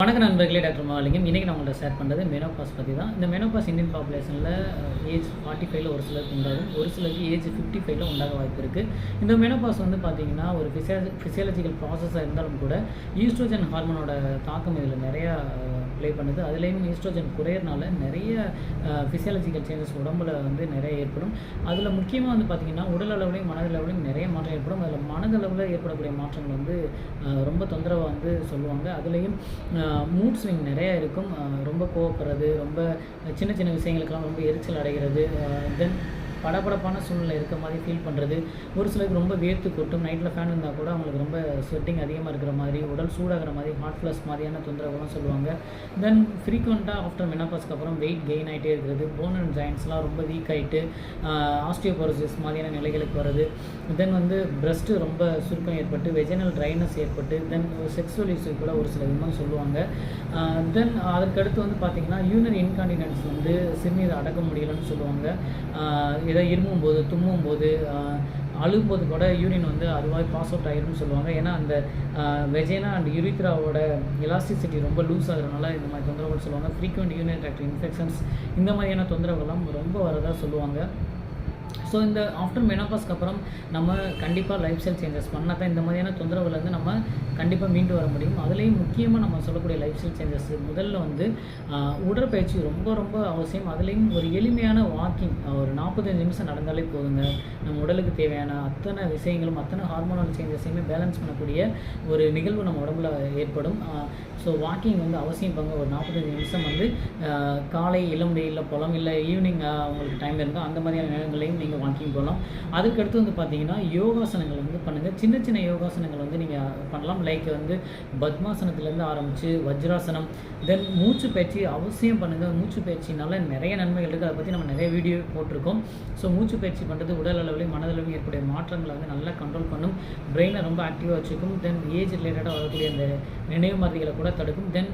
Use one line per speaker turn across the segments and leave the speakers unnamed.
வணக்க நண்பர்களே, டாக்டர் மகாலிங்கம். இன்றைக்கி நான் உங்கள்கிட்ட ஷேர் பண்ணுறது மெனோபாஸ் பற்றி தான். இந்த மெனோபாஸ் இந்தியன் பாப்புலேஷனில் ஏஜ் 45 ஒரு சிலருக்கு உண்டாகும், ஒரு சிலருக்கு ஏஜ் 55 உண்டாக வாய்ப்பு இருக்குது. இந்த மெனோபாஸ் வந்து பார்த்திங்கன்னா ஒரு ஃபிசியாலஜிக்கல் ப்ராசஸாக இருந்தாலும் கூட ஈஸ்ட்ரோஜன் ஹார்மோனோட தாக்கம் இதில் நிறையா ப்ளே பண்ணுது. அதுலேயும் ஈஸ்ட்ரோஜன் குறையிறனால நிறைய ஃபிசியாலஜிக்கல் சேஞ்சஸ் உடம்புல வந்து நிறைய ஏற்படும். அதில் முக்கியமாக வந்து பார்த்திங்கன்னா உடல் அளவுலையும் மனதளவுலையும் நிறைய மாற்றம் ஏற்படும். அதில் மனதளவில் ஏற்படக்கூடிய மாற்றங்கள் வந்து ரொம்ப தொந்தரவாக வந்து சொல்லுவாங்க. அதுலேயும் மூட் ஸ்விங் நிறையா இருக்கும். ரொம்ப கோவப்படுறது, ரொம்ப சின்ன சின்ன விஷயங்களுக்கெல்லாம் ரொம்ப எரிச்சல் அடைகிறது, தென் படபடப்பான சூழ்நிலை இருக்க மாதிரி ஃபீல் பண்ணுறது. ஒரு சிலருக்கு ரொம்ப வேர்த்து கொட்டும். நைட்டில் ஃபேன் இருந்தால் கூட அவங்களுக்கு ரொம்ப ஸ்வெட்டிங் அதிகமாக இருக்கிற மாதிரி, உடல் சூடாகிற மாதிரி, ஹாட் ஃப்ளஷ் மாதிரியான தொந்தரவுலாம் சொல்லுவாங்க. தென் ஃப்ரீக்வெண்ட்டாக ஆஃப்டர் மெனோபாஸ்க்கு அப்புறம் வெயிட் கெயின் ஆகிட்டே இருக்கிறது, போன் அண்ட் ஜாயின்ஸ்லாம் ரொம்ப வீக் ஆகிட்டு ஆஸ்டியோபோரோசிஸ் மாதிரியான நிலைகளுக்கு வருது. தென் வந்து பிரஸ்ட்டு ரொம்ப சுருக்கம் ஏற்பட்டு வெஜினல் ட்ரைனஸ் ஏற்பட்டு தென் செக்ஸுவல் இஷ்யூ கூட ஒரு சில விதமாக சொல்லுவாங்க. தென் அதற்கடுத்து வந்து பார்த்திங்கன்னா யூரினரி இன்கான்டினன்ஸ் வந்து சிறுநீர் அடக்க முடியலன்னு சொல்லுவாங்க. ஏதோ இருமும் போது, தும்மும் போது, அழுகும்போது கூட யூரின் வந்து அதுவாக பாஸ் அவுட் ஆகிரும்னு சொல்லுவாங்க. ஏன்னா அந்த வெஜைனா அண்ட் யூரித்ராவோட எலாஸ்டிசிட்டி ரொம்ப லூஸ் ஆகிறதுனால இந்த மாதிரி தொந்தரவுகள் சொல்லுவாங்க. ஃப்ரீக்வெண்ட் யூரினரி ட்ராக்ட் இன்ஃபெக்ஷன்ஸ் இந்த மாதிரியான தொந்தரவுகள்லாம் ரொம்ப வரதா சொல்லுவாங்க. ஸோ இந்த ஆஃப்டர் மெனோபாஸ்க்கு அப்புறம் நம்ம கண்டிப்பாக லைஃப் ஸ்டைல் சேஞ்சஸ் பண்ணால் தான் இந்த மாதிரியான தொந்தரவுலேருந்து நம்ம கண்டிப்பாக மீண்டு வர முடியும். அதுலேயும் முக்கியமாக நம்ம சொல்லக்கூடிய லைஃப் ஸ்டைல் சேஞ்சஸ் முதல்ல வந்து உடற்பயிற்சி ரொம்ப ரொம்ப அவசியம். அதுலேயும் ஒரு எளிமையான வாக்கிங், ஒரு 45 நிமிஷம் நடந்தாலே போதுங்க. நம்ம உடலுக்கு தேவையான அத்தனை விஷயங்களும் அத்தனை ஹார்மோனல் சேஞ்சஸையுமே பேலன்ஸ் பண்ணக்கூடிய ஒரு நிகழ்வு நம்ம உடம்புல ஏற்படும். ஸோ வாக்கிங் வந்து அவசியம் பங்க. ஒரு 45 நிமிஷம் வந்து காலை இளம் வெயிலில் போகலாம், இல்லை ஈவினிங் உங்களுக்கு டைம் இருந்தால் அந்த மாதிரியான நேரங்களையும் நீங்கள் வாக்கிங் போகலாம். அதுக்கடுத்து வந்து பார்த்திங்கன்னா யோகாசனங்கள் வந்து பண்ணுங்கள். சின்ன சின்ன யோகாசனங்கள் வந்து நீங்கள் பண்ணலாம். லைக் வந்து பத்மாசனத்துலேருந்து ஆரம்பித்து வஜ்ராசனம், தென் மூச்சு பயிற்சி அவசியம் பண்ணுங்கள். மூச்சு பயிற்சினால நிறைய நன்மைகள் இருக்குது. அதை பற்றி நம்ம நிறைய வீடியோ போட்டிருக்கோம். ஸோ மூச்சு பயிற்சி பண்ணுறது உடல் அளவிலையும் மனதளவிலும் ஏற்படைய மாற்றங்களை வந்து நல்லா கண்ட்ரோல் பண்ணும், பிரெயினை ரொம்ப ஆக்டிவாக வச்சுக்கும். தென் ஏஜ் ரிலேட்டடாக வரக்கூடிய அந்த நினைவு மருந்துகளை கூட தடுக்கும். தென்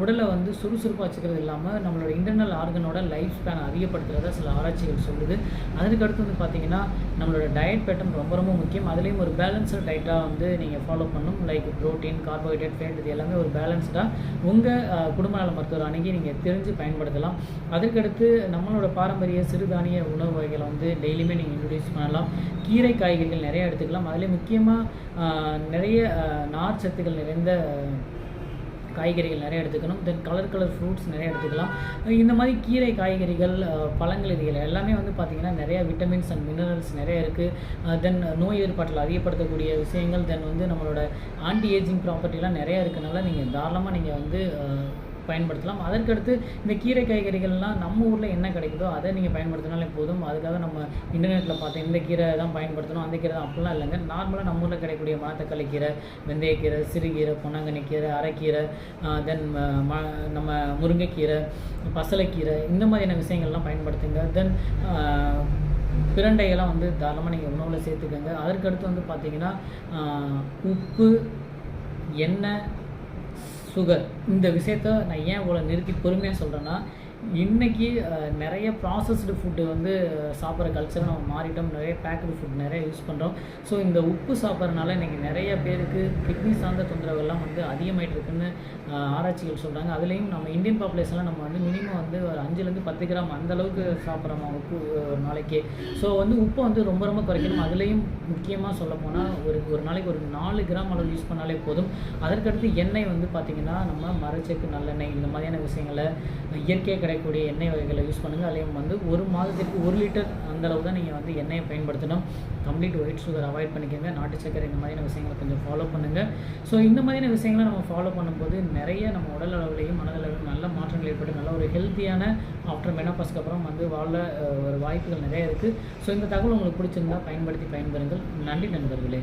உடலை வந்து சுறுசுறுப்பாக வச்சுக்கிறது இல்லாமல் நம்மளோட இன்டர்னல் ஆர்கனோட லைஃப் ஸ்பேன் அதிகப்படுத்துகிறதா சில ஆராய்ச்சிகள் சொல்லுது. அதுக்கடுத்து வந்து பார்த்திங்கன்னா நம்மளோட டயட் பேட்டர்ன் ரொம்ப ரொம்ப முக்கியம். அதுலேயும் ஒரு பேலன்ஸ்டு டயட்டாக வந்து நீங்கள் ஃபாலோ பண்ணணும். லைக் ப்ரோட்டீன், கார்போஹைட்ரேட், ஃபேட், இது எல்லாமே ஒரு பேலன்ஸ்டாக உங்கள் குடும்ப நல மருத்துவர் அணுகி நீங்கள் தெரிஞ்சு பயன்படுத்தலாம். அதற்கடுத்து நம்மளோட பாரம்பரிய சிறுதானிய உணவு வகைகளை வந்து டெய்லியுமே நீங்கள் இன்ட்ரடியூஸ் பண்ணலாம். கீரை காய்கறிகள் நிறைய எடுத்துக்கலாம். அதிலே முக்கியமாக நிறைய நார் சத்துக்கள் நிறைந்த காய்கறிகள் நிறைய எடுத்துக்கணும். தென் கலர் ஃப்ரூட்ஸ் நிறைய எடுத்துக்கலாம். இந்த மாதிரி கீரை, காய்கறிகள், பழங்கள் இதுகள் எல்லாமே வந்து பார்த்திங்கன்னா நிறைய விட்டமின்ஸ் அண்ட் மினரல்ஸ் நிறைய இருக்குது. தென் நோய் ஏற்பாட்டில் அதிகப்படுத்தக்கூடிய விஷயங்கள், தென் வந்து நம்மளோட ஆன்டி ஏஜிங் ப்ராப்பர்ட்டிலாம் நிறையா இருக்கிறனால நீங்கள் தாராளமாக நீங்கள் வந்து பயன்படுத்தலாம். அதற்கடுத்து இந்த கீரை காய்கறிகள்லாம் நம்ம ஊரில் என்ன கிடைக்குதோ அதை நீங்கள் பயன்படுத்தினாலே போதும். அதுக்காக நம்ம இன்டர்நெட்டில் பார்த்து இந்த கீரை தான் பயன்படுத்தணும், அந்த கீரை தான் அப்படிலாம் இல்லைங்க. நார்மலாக நம்ம ஊரில் கிடைக்கக்கூடிய மணத்தக்காளி கீரை, வெந்தயக்கீரை, சிறுகீரை, பொன்னாங்கண்ணி கீரை, அரைக்கீரை, தென் நம்ம முருங்கைக்கீரை, பசலைக்கீரை, இந்த மாதிரியான விஷயங்கள்லாம் பயன்படுத்துங்க. தென் பிரண்டையெல்லாம் வந்து தாராளமாக நீங்கள் உணவில் சேர்த்துக்கோங்க. அதற்கடுத்து வந்து பார்த்திங்கன்னா உப்பு, எண்ணெய், சுகர், இந்த விஷயத்த நான் ஏன் இவ்வளோ நிறுத்தி பொறுமையாக சொல்கிறேன்னா, இன்றைக்கி நிறைய ப்ராசஸ்டு ஃபுட்டு வந்து சாப்பிட்ற கல்ச்சரை நம்ம மாறிட்டோம். நிறைய பேக்கடு ஃபுட் நிறைய யூஸ் பண்ணுறோம். ஸோ இந்த உப்பு சாப்பிட்றதுனால இன்றைக்கி நிறைய பேருக்கு கிட்னி சார்ந்த தொந்தரவுகள்லாம் வந்து அதிகமாகிட்டு இருக்குன்னு ஆராய்ச்சிகள் சொல்கிறாங்க. அதுலேயும் நம்ம இந்தியன் பாப்புலேஷனில் நம்ம வந்து மினிமம் வந்து ஒரு 5 to 10 கிராம் அந்தளவுக்கு சாப்பிட்றோம் உப்பு ஒரு நாளைக்கு. ஸோ வந்து உப்பை வந்து ரொம்ப ரொம்ப குறைக்கணும். அதுலேயும் முக்கியமாக சொல்லப்போனால் ஒரு நாளைக்கு ஒரு 4 கிராம் அளவு யூஸ் பண்ணாலே போதும். அதற்கடுத்து எண்ணெய் வந்து பார்த்திங்கன்னா நம்ம மரச்செக்கு, நல்லெண்ணெய், இந்த மாதிரியான விஷயங்களை இயற்கையாக கிடைக்கக்கூடிய எண்ணெய் வகைகளை யூஸ் பண்ணுங்கள். அதையும் வந்து ஒரு மாதத்திற்கு 1 லிட்டர் அந்தளவு தான் நீங்கள் வந்து எண்ணெயை பயன்படுத்தணும். கம்ப்ளீட் ஒயிட் சுகர் அவாய்ட் பண்ணிக்கோங்க. நாட்டு சக்கரை, இந்த மாதிரியான விஷயங்களை கொஞ்சம் ஃபாலோ பண்ணுங்கள். ஸோ இந்த மாதிரியான விஷயங்களை நம்ம ஃபாலோ பண்ணும்போது நிறைய நம்ம உடல் அளவிலையும் மனதளவிலும் நல்ல மாற்றங்கள் ஏற்பட்டு நல்ல ஒரு ஹெல்த்தியான ஆஃப்டர் மெனோபாஸ்க்கு அப்புறம் வந்து வாழ ஒரு வாய்ப்புகள் நிறைய இருக்குது. ஸோ இந்த தகவல் உங்களுக்கு பிடிச்சிருந்தால் பயன்படுத்தி பயன்பெறுங்கள். நன்றி நண்பர்களே.